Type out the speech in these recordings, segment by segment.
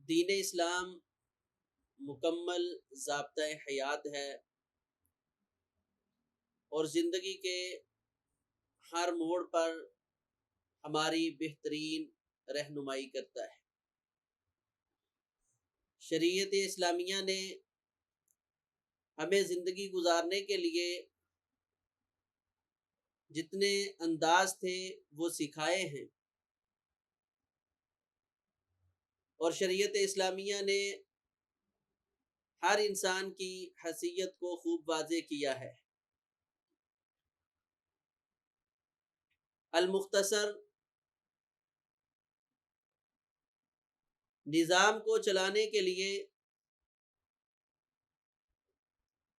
دین اسلام مکمل ضابطۂ حیات ہے اور زندگی کے ہر موڑ پر ہماری بہترین رہنمائی کرتا ہے۔ شریعت اسلامیہ نے ہمیں زندگی گزارنے کے لیے جتنے انداز تھے وہ سکھائے ہیں، اور شریعت اسلامیہ نے ہر انسان کی حیثیت کو خوب واضح کیا ہے۔ المختصر نظام کو چلانے کے لیے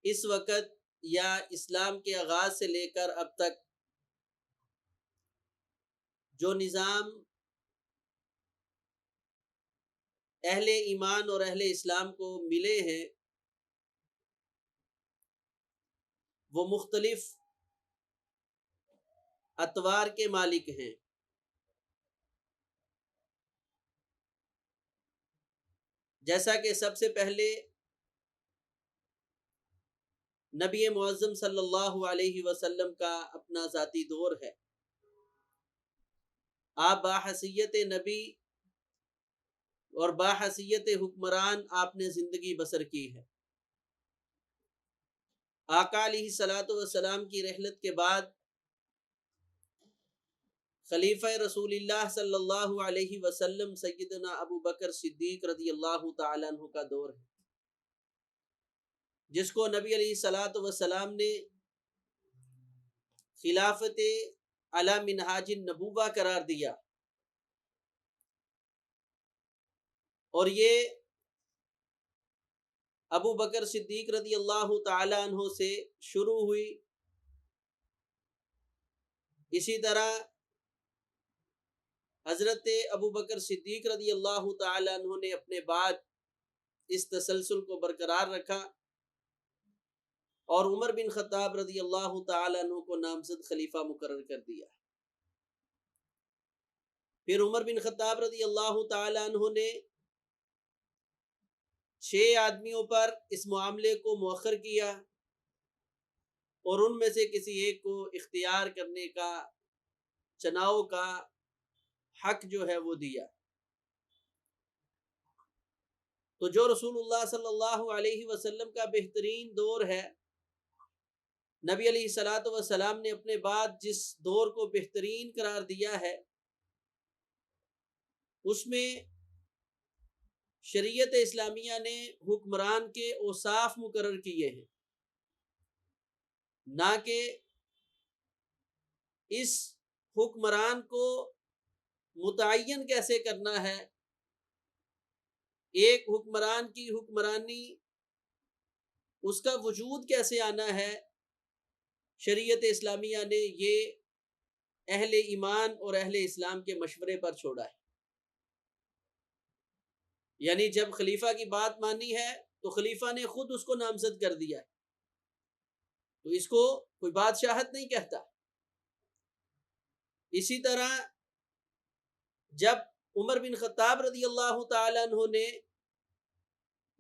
اس وقت یا اسلام کے آغاز سے لے کر اب تک جو نظام اہل ایمان اور اہل اسلام کو ملے ہیں وہ مختلف اطوار کے مالک ہیں۔ جیسا کہ سب سے پہلے نبی معظم صلی اللہ علیہ وسلم کا اپنا ذاتی دور ہے۔ آپ باحیثیت نبی اور باحیثیت حکمران آپ نے زندگی بسر کی ہے۔ آقا علیہ الصلوۃ والسلام کی رحلت کے بعد خلیفہ رسول اللہ صلی اللہ علیہ وسلم سیدنا ابو بکر صدیق رضی اللہ تعالیٰ عنہ کا دور ہے، جس کو نبی علیہ الصلوۃ والسلام نے خلافت علی منہاج النبوہ قرار دیا، اور یہ ابو بکر صدیق رضی اللہ تعالیٰ عنہ سے شروع ہوئی۔ اسی طرح حضرت ابو بکر صدیق رضی اللہ تعالیٰ عنہ نے اپنے بعد اس تسلسل کو برقرار رکھا اور عمر بن خطاب رضی اللہ تعالیٰ عنہ کو نامزد خلیفہ مقرر کر دیا۔ پھر عمر بن خطاب رضی اللہ تعالیٰ عنہ نے 6 آدمیوں پر اس معاملے کو مؤخر کیا اور ان میں سے کسی ایک کو اختیار کرنے کا، چناؤ کا حق جو ہے وہ دیا۔ تو جو رسول اللہ صلی اللہ علیہ وسلم کا بہترین دور ہے، نبی علیہ الصلوۃ والسلام نے اپنے بعد جس دور کو بہترین قرار دیا ہے، اس میں شریعت اسلامیہ نے حکمران کے اوصاف مقرر کیے ہیں، نہ کہ اس حکمران کو متعین کیسے کرنا ہے، ایک حکمران کی حکمرانی اس کا وجود کیسے آنا ہے۔ شریعت اسلامیہ نے یہ اہل ایمان اور اہل اسلام کے مشورے پر چھوڑا ہے، یعنی جب خلیفہ کی بات مانی ہے تو خلیفہ نے خود اس کو نامزد کر دیا ہے، تو اس کو کوئی بادشاہت نہیں کہتا۔ اسی طرح جب عمر بن خطاب رضی اللہ تعالیٰ عنہ نے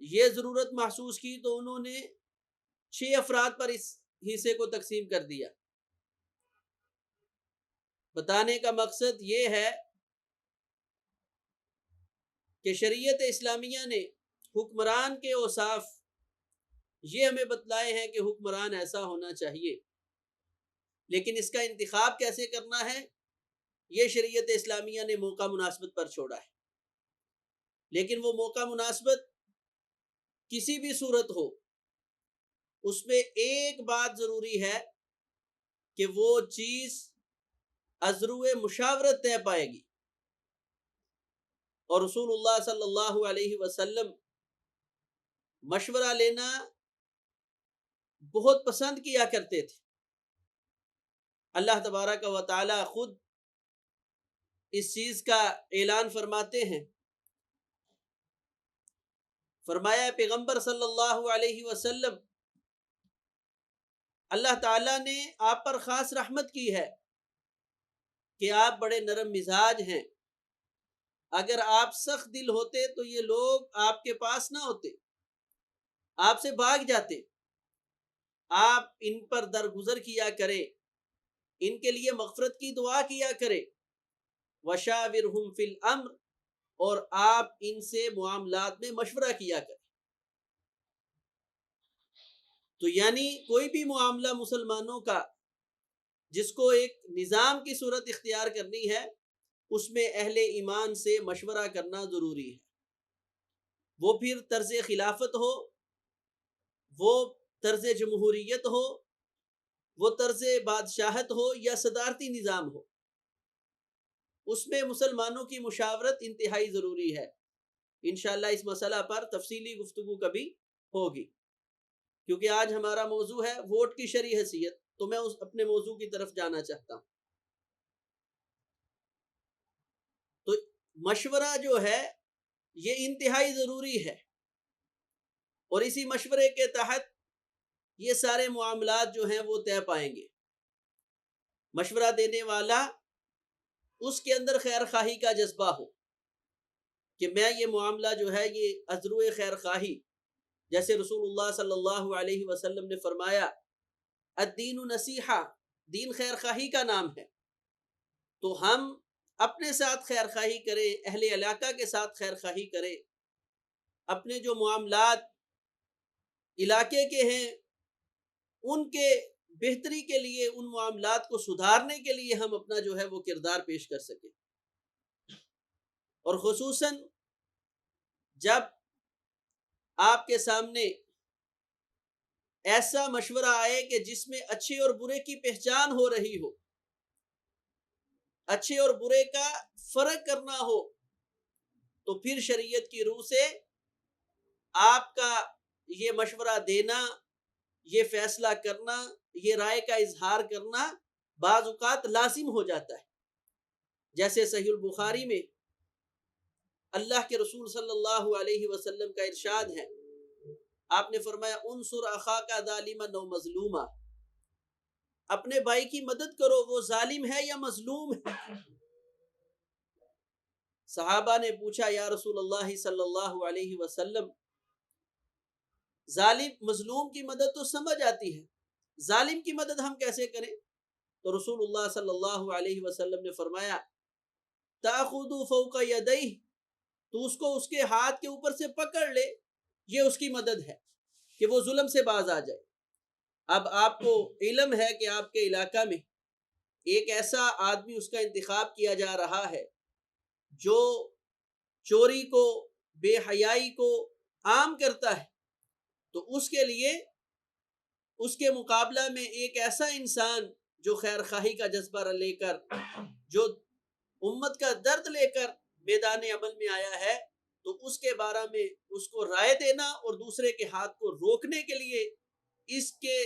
یہ ضرورت محسوس کی تو انہوں نے 6 افراد پر اس حصے کو تقسیم کر دیا۔ بتانے کا مقصد یہ ہے کہ شریعت اسلامیہ نے حکمران کے اوصاف یہ ہمیں بتلائے ہیں کہ حکمران ایسا ہونا چاہیے، لیکن اس کا انتخاب کیسے کرنا ہے یہ شریعت اسلامیہ نے موقع مناسبت پر چھوڑا ہے۔ لیکن وہ موقع مناسبت کسی بھی صورت ہو، اس میں ایک بات ضروری ہے کہ وہ چیز ازرو مشاورت طے پائے گی، اور رسول اللہ صلی اللہ علیہ وسلم مشورہ لینا بہت پسند کیا کرتے تھے۔ اللہ تبارک و تعالی خود اس چیز کا اعلان فرماتے ہیں، فرمایا پیغمبر صلی اللہ علیہ وسلم اللہ تعالیٰ نے آپ پر خاص رحمت کی ہے کہ آپ بڑے نرم مزاج ہیں، اگر آپ سخت دل ہوتے تو یہ لوگ آپ کے پاس نہ ہوتے، آپ سے بھاگ جاتے۔ آپ ان پر درگزر کیا کریں، ان کے لیے مغفرت کی دعا کیا کریں۔ وشاورہم فی الامر، اور آپ ان سے معاملات میں مشورہ کیا کریں۔ تو یعنی کوئی بھی معاملہ مسلمانوں کا جس کو ایک نظام کی صورت اختیار کرنی ہے، اس میں اہل ایمان سے مشورہ کرنا ضروری ہے۔ وہ پھر طرز خلافت ہو، وہ طرز جمہوریت ہو، وہ طرز بادشاہت ہو، یا صدارتی نظام ہو، اس میں مسلمانوں کی مشاورت انتہائی ضروری ہے۔ انشاءاللہ اس مسئلہ پر تفصیلی گفتگو کبھی ہوگی، کیونکہ آج ہمارا موضوع ہے ووٹ کی شرعی حیثیت، تو میں اپنے موضوع کی طرف جانا چاہتا ہوں۔ تو مشورہ جو ہے یہ انتہائی ضروری ہے، اور اسی مشورے کے تحت یہ سارے معاملات جو ہیں وہ طے پائیں گے۔ مشورہ دینے والا اس کے اندر خیر خواہی کا جذبہ ہو کہ میں یہ معاملہ جو ہے یہ ازرو خیر خواہی، جیسے رسول اللہ صلی اللہ علیہ وسلم نے فرمایا الدین نصیحہ، دین خیر خواہی کا نام ہے، تو ہم اپنے ساتھ خیر خواہی کریں، اہل علاقہ کے ساتھ خیر خواہی کریں، اپنے جو معاملات علاقے کے ہیں ان کے بہتری کے لیے، ان معاملات کو سدھارنے کے لیے ہم اپنا جو ہے وہ کردار پیش کر سکیں۔ اور خصوصاً جب آپ کے سامنے ایسا مشورہ آئے کہ جس میں اچھے اور برے کی پہچان ہو رہی ہو، اچھے اور برے کا فرق کرنا ہو، تو پھر شریعت کی روح سے آپ کا یہ مشورہ دینا، یہ فیصلہ کرنا، یہ رائے کا اظہار کرنا بعض اوقات لازم ہو جاتا ہے۔ جیسے صحیح البخاری میں اللہ کے رسول صلی اللہ علیہ وسلم کا ارشاد ہے، آپ نے فرمایا انصر اخاک ظالما او مظلوما، اپنے بھائی کی مدد کرو وہ ظالم ہے یا مظلوم ہے۔ صحابہ نے پوچھا یا رسول اللہ صلی اللہ علیہ وسلم، ظالم مظلوم کی مدد تو سمجھ آتی ہے، ظالم کی مدد ہم کیسے کریں؟ تو رسول اللہ صلی اللہ علیہ وسلم نے فرمایا تأخذ فوق یدیہ، تو اس کو اس کے ہاتھ کے اوپر سے پکڑ لے، یہ اس کی مدد ہے کہ وہ ظلم سے باز آ جائے۔ اب آپ کو علم ہے کہ آپ کے علاقہ میں ایک ایسا آدمی اس کا انتخاب کیا جا رہا ہے جو چوری کو، بے حیائی کو عام کرتا ہے، تو اس کے لیے اس کے مقابلہ میں ایک ایسا انسان جو خیر خواہی کا جذبہ لے کر، جو امت کا درد لے کر میدان عمل میں آیا ہے، تو اس کے بارے میں اس کو رائے دینا اور دوسرے کے ہاتھ کو روکنے کے لیے اس کے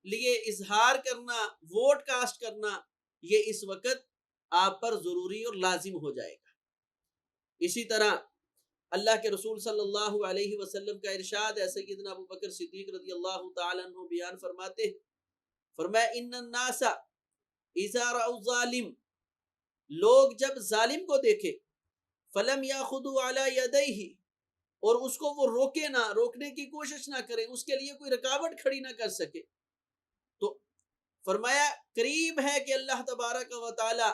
لیے اظہار کرنا، ووٹ کاسٹ کرنا، یہ اس وقت آپ پر ضروری اور لازم ہو جائے گا۔ اسی طرح اللہ کے رسول صلی اللہ علیہ وسلم کا ارشاد ہے، سیدنا ابو بکر صدیق رضی اللہ تعالیٰ عنہ بیان فرماتے ہیں، فرمایا ان الناس اذا رأوا الظالم، لوگ جب ظالم کو دیکھے، فلم یاخذوا علی یدیہ، اور اس کو وہ روکے نہ، روکنے کی کوشش نہ کرے، اس کے لیے کوئی رکاوٹ کھڑی نہ کر سکے، تو فرمایا قریب ہے کہ اللہ تبارک و تعالی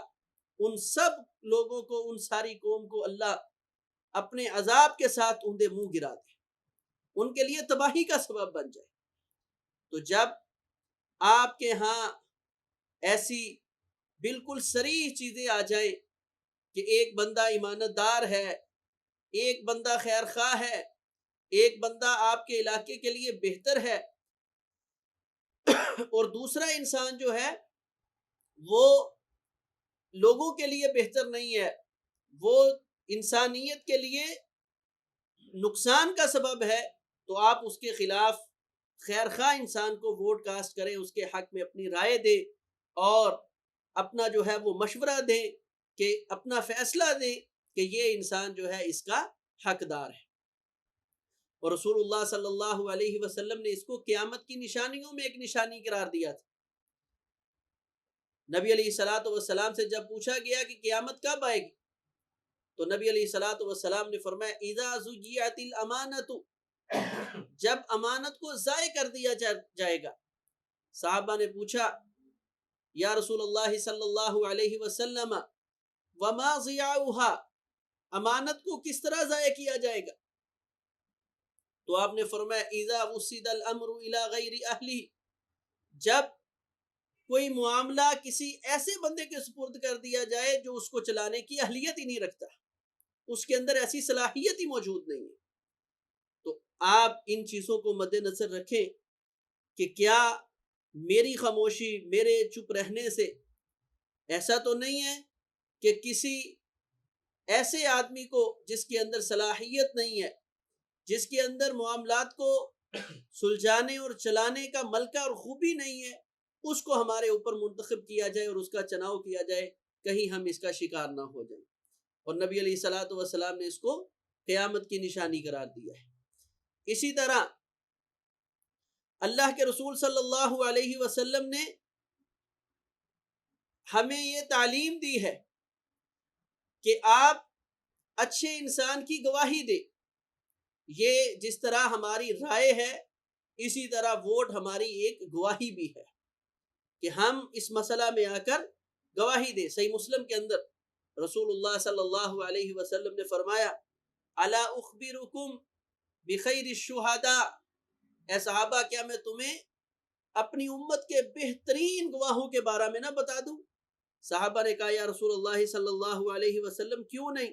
ان سب لوگوں کو، ان ساری قوم کو اللہ اپنے عذاب کے ساتھ اندھے منہ گرا دے، ان کے لیے تباہی کا سبب بن جائے۔ تو جب آپ کے ہاں ایسی بالکل صریح چیزیں آ جائیں کہ ایک بندہ امانت دار ہے، ایک بندہ خیر خواہ ہے، ایک بندہ آپ کے علاقے کے لیے بہتر ہے، اور دوسرا انسان جو ہے وہ لوگوں کے لیے بہتر نہیں ہے، وہ انسانیت کے لیے نقصان کا سبب ہے، تو آپ اس کے خلاف خیر خواہ انسان کو ووٹ کاسٹ کریں، اس کے حق میں اپنی رائے دیں اور اپنا جو ہے وہ مشورہ دیں، کہ اپنا فیصلہ دیں کہ یہ انسان جو ہے اس کا حقدار ہے۔ اور رسول اللہ صلی اللہ علیہ وسلم نے اس کو قیامت کی نشانیوں میں ایک نشانی قرار دیا تھا۔ نبی علیہ الصلوۃ والسلام سے جب پوچھا گیا کہ قیامت کب آئے گی، تو نبی علیہ الصلوۃ والسلام نے فرمایا اذا ضیعت الامانۃ، جب امانت کو ضائع کر دیا جائے گا۔ صحابہ نے پوچھا یا رسول اللہ صلی اللہ علیہ وسلم وما ضیاؤها، امانت کو کس طرح ضائع کیا جائے گا؟ تو آپ نے فرمایا اذا وسد الامر الى غیر اہلہ، جب کوئی معاملہ کسی ایسے بندے کے سپرد کر دیا جائے جو اس کو چلانے کی اہلیت ہی نہیں رکھتا، اس کے اندر ایسی صلاحیت ہی موجود نہیں ہے۔ تو آپ ان چیزوں کو مد نظر رکھیں کہ کیا میری خاموشی، میرے چپ رہنے سے ایسا تو نہیں ہے کہ کسی ایسے آدمی کو جس کے اندر صلاحیت نہیں ہے، جس کے اندر معاملات کو سلجھانے اور چلانے کا ملکہ اور خوبی نہیں ہے، اس کو ہمارے اوپر منتخب کیا جائے اور اس کا چناؤ کیا جائے، کہیں ہم اس کا شکار نہ ہو جائیں۔ اور نبی علیہ الصلوۃ والسلام نے اس کو قیامت کی نشانی قرار دیا ہے۔ اسی طرح اللہ کے رسول صلی اللہ علیہ وسلم نے ہمیں یہ تعلیم دی ہے کہ آپ اچھے انسان کی گواہی دیں۔ یہ جس طرح ہماری رائے ہے، اسی طرح ووٹ ہماری ایک گواہی بھی ہے کہ ہم اس مسئلہ میں آ کر گواہی دیں۔ صحیح مسلم کے اندر رسول اللہ صلی اللہ علیہ وسلم نے فرمایا الا اخبرکم بخیر الشہداء، اے صحابہ کیا میں تمہیں اپنی امت کے بہترین گواہوں کے بارے میں نہ بتا دوں؟ صحابہ نے کہا یا رسول اللہ صلی اللہ علیہ وسلم کیوں نہیں؟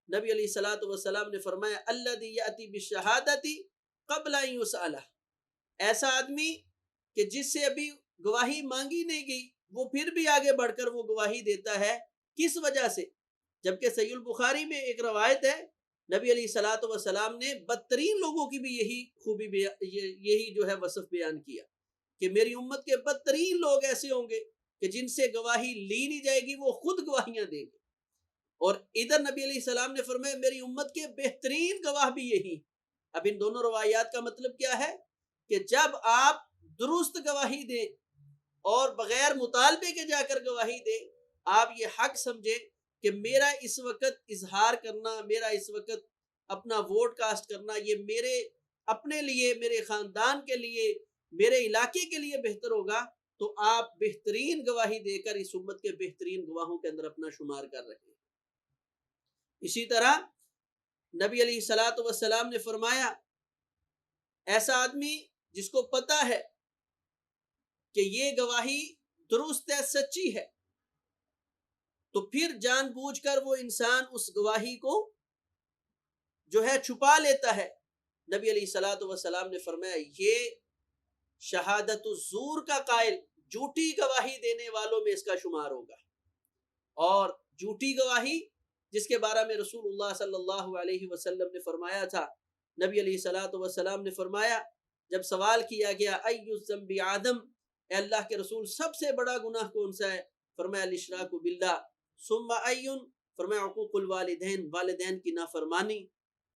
نبی علیہ الصلوۃ والسلام نے فرمایا الذی یاتی بالشہادۃ قبل ان یسألہ، ایسا آدمی کہ جس سے ابھی گواہی مانگی نہیں گئی، وہ پھر بھی آگے بڑھ کر وہ گواہی دیتا ہے۔ کس وجہ سے؟ جبکہ صحیح البخاری میں ایک روایت ہے نبی علیہ الصلوۃ والسلام نے بدترین لوگوں کی بھی یہی خوبی یہی جو ہے وصف بیان کیا کہ میری امت کے بدترین لوگ ایسے ہوں گے کہ جن سے گواہی لی نہیں جائے گی، وہ خود گواہیاں دیں گے۔ اور ادھر نبی علیہ السلام نے فرمایا میری امت کے بہترین گواہ بھی یہی۔ اب ان دونوں روایات کا مطلب کیا ہے کہ جب آپ درست گواہی دیں اور بغیر مطالبے کے جا کر گواہی دیں، آپ یہ حق سمجھیں کہ میرا اس وقت اظہار کرنا، میرا اس وقت اپنا ووٹ کاسٹ کرنا، یہ میرے اپنے لیے، میرے خاندان کے لیے، میرے علاقے کے لیے بہتر ہوگا، تو آپ بہترین گواہی دے کر اس امت کے بہترین گواہوں کے اندر اپنا شمار کر رہے ہیں۔ اسی طرح نبی علیہ الصلوۃ والسلام نے فرمایا ایسا آدمی جس کو پتا ہے کہ یہ گواہی درست ہے، سچی ہے، تو پھر جان بوجھ کر وہ انسان اس گواہی کو جو ہے چھپا لیتا ہے، نبی علیہ الصلوۃ والسلام نے فرمایا یہ شہادت الزور کا قائل، جھوٹی گواہی دینے والوں میں اس کا شمار ہوگا۔ اور جھوٹی گواہی جس کے بارے میں رسول اللہ صلی اللہ علیہ وسلم نے فرمایا تھا، نبی علیہ الصلوۃ والسلام نے فرمایا جب سوال کیا گیا ای الذنب آدم، اے اللہ کے رسول سب سے بڑا گناہ کون سا ہے؟ فرمایا الاشراک باللہ، ثم ای، فرمایا عقوق الوالدین، والدین کی نافرمانی،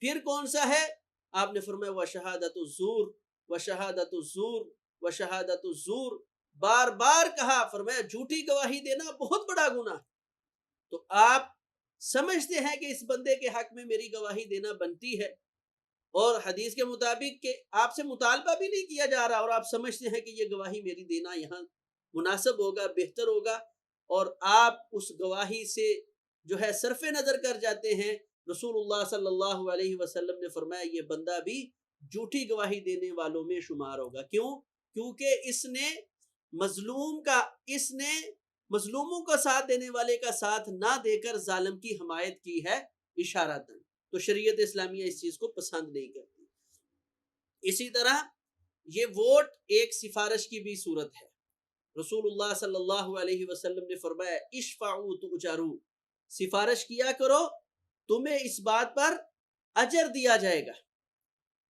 پھر کون سا ہے؟ آپ نے فرمایا وشہادت الزور، وشہادت الزور، وشہادت الزور، بار بار کہا، فرمایا جھوٹی گواہی دینا بہت بڑا گناہ۔ تو آپ سمجھتے ہیں کہ اس بندے کے حق میں میری گواہی دینا بنتی ہے، اور حدیث کے مطابق کہ آپ سے مطالبہ بھی نہیں کیا جا رہا، اور آپ سمجھتے ہیں کہ یہ گواہی میری دینا یہاں مناسب ہوگا، بہتر ہوگا، اور آپ اس گواہی سے جو ہے صرف نظر کر جاتے ہیں۔ رسول اللہ صلی اللہ علیہ وسلم نے فرمایا یہ بندہ بھی جھوٹی گواہی دینے والوں میں شمار ہوگا۔ کیوں؟ کیونکہ اس نے مظلوموں کا ساتھ دینے والے کا ساتھ نہ دے کر ظالم کی حمایت کی ہے اشارتاً۔ تو شریعت اسلامیہ اس چیز کو پسند نہیں کرتی۔ اسی طرح یہ ووٹ ایک سفارش کی بھی صورت ہے۔ رسول اللہ صلی اللہ علیہ وسلم نے فرمایا اشفعوا تؤجروا، سفارش کیا کرو تمہیں اس بات پر اجر دیا جائے گا،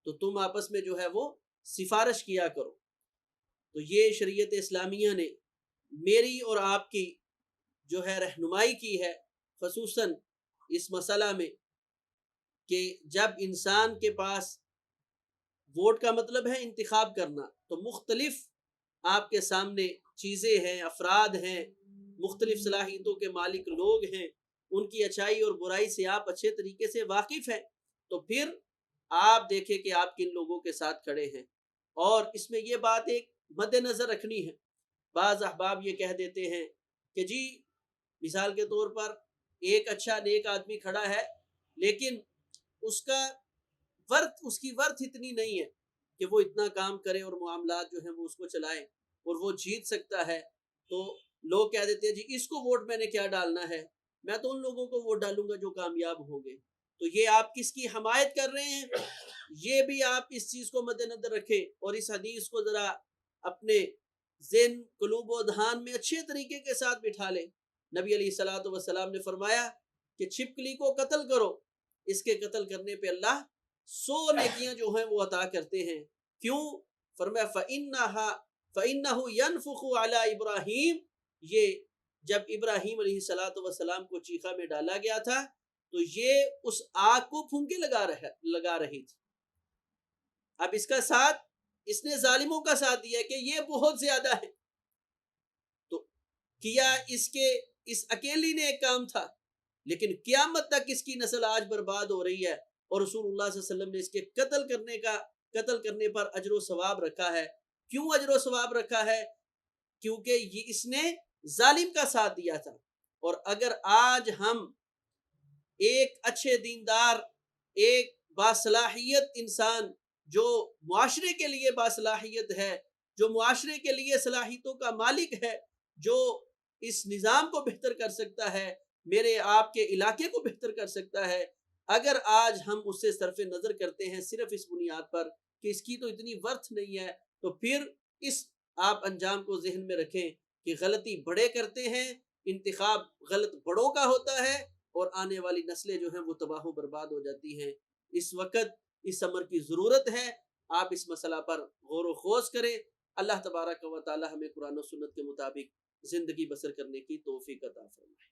تو تم آپس میں جو ہے وہ سفارش کیا کرو۔ تو یہ شریعت اسلامیہ نے میری اور آپ کی جو ہے رہنمائی کی ہے، خصوصاً اس مسئلہ میں کہ جب انسان کے پاس ووٹ کا مطلب ہے انتخاب کرنا، تو مختلف آپ کے سامنے چیزیں ہیں، افراد ہیں، مختلف صلاحیتوں کے مالک لوگ ہیں، ان کی اچھائی اور برائی سے آپ اچھے طریقے سے واقف ہیں، تو پھر آپ دیکھیں کہ آپ کن لوگوں کے ساتھ کھڑے ہیں۔ اور اس میں یہ بات ایک مد نظر رکھنی ہے، بعض احباب یہ کہہ دیتے ہیں کہ جی مثال کے طور پر ایک اچھا نیک آدمی کھڑا ہے، لیکن اس کی ورتھ اتنی نہیں ہے کہ وہ اتنا کام کرے اور معاملات جو ہیں وہ اس کو چلائیں اور وہ جیت سکتا ہے، تو لوگ کہہ دیتے ہیں جی اس کو ووٹ میں نے کیا ڈالنا ہے، میں تو ان لوگوں کو ووٹ ڈالوں گا جو کامیاب ہوں گے۔ تو یہ آپ کس کی حمایت کر رہے ہیں، یہ بھی آپ اس چیز کو مد نظر رکھیں اور اس حدیث کو ذرا اپنے ذہن، قلوب و دھان میں اچھے طریقے کے ساتھ بٹھا لیں۔ نبی علیہ الصلوۃ والسلام نے فرمایا کہ چھپکلی کو قتل کرو، اس کے قتل کرنے پہ اللہ 100 نیکیاں جو ہیں وہ عطا کرتے ہیں۔ کیوں؟ فرمایا فَإِنَّهُ يَنفُخُ عَلَى إِبْرَاهِيمَ، یہ جب ابراہیم علیہ الصلوۃ والسلام کو چیخا میں ڈالا گیا تھا تو یہ اس آگ کو پھونکے لگا رہی تھی۔ اب اس کا ساتھ اس نے ظالموں کا ساتھ دیا کہ یہ بہت زیادہ ہے، تو کیا اس اکیلی نے ایک کام تھا، لیکن قیامت تک اس کی نسل آج برباد ہو رہی ہے، اور رسول اللہ صلی اللہ علیہ وسلم نے اس کے قتل کرنے پر اجر و ثواب رکھا ہے۔ کیوں اجر و ثواب رکھا ہے؟ کیونکہ اس نے ظالم کا ساتھ دیا تھا۔ اور اگر آج ہم ایک اچھے دیندار، ایک باصلاحیت انسان جو معاشرے کے لیے باصلاحیت ہے، جو معاشرے کے لیے صلاحیتوں کا مالک ہے، جو اس نظام کو بہتر کر سکتا ہے، میرے آپ کے علاقے کو بہتر کر سکتا ہے، اگر آج ہم اس سے صرف نظر کرتے ہیں صرف اس بنیاد پر کہ اس کی تو اتنی ورتھ نہیں ہے، تو پھر اس آپ انجام کو ذہن میں رکھیں کہ غلطی بڑے کرتے ہیں، انتخاب غلط بڑوں کا ہوتا ہے، اور آنے والی نسلیں جو ہیں وہ تباہ و برباد ہو جاتی ہیں۔ اس وقت اس امر کی ضرورت ہے، آپ اس مسئلہ پر غور و خوض کریں۔ اللہ تبارک و تعالی ہمیں قرآن و سنت کے مطابق زندگی بسر کرنے کی توفیق عطا فرمائے۔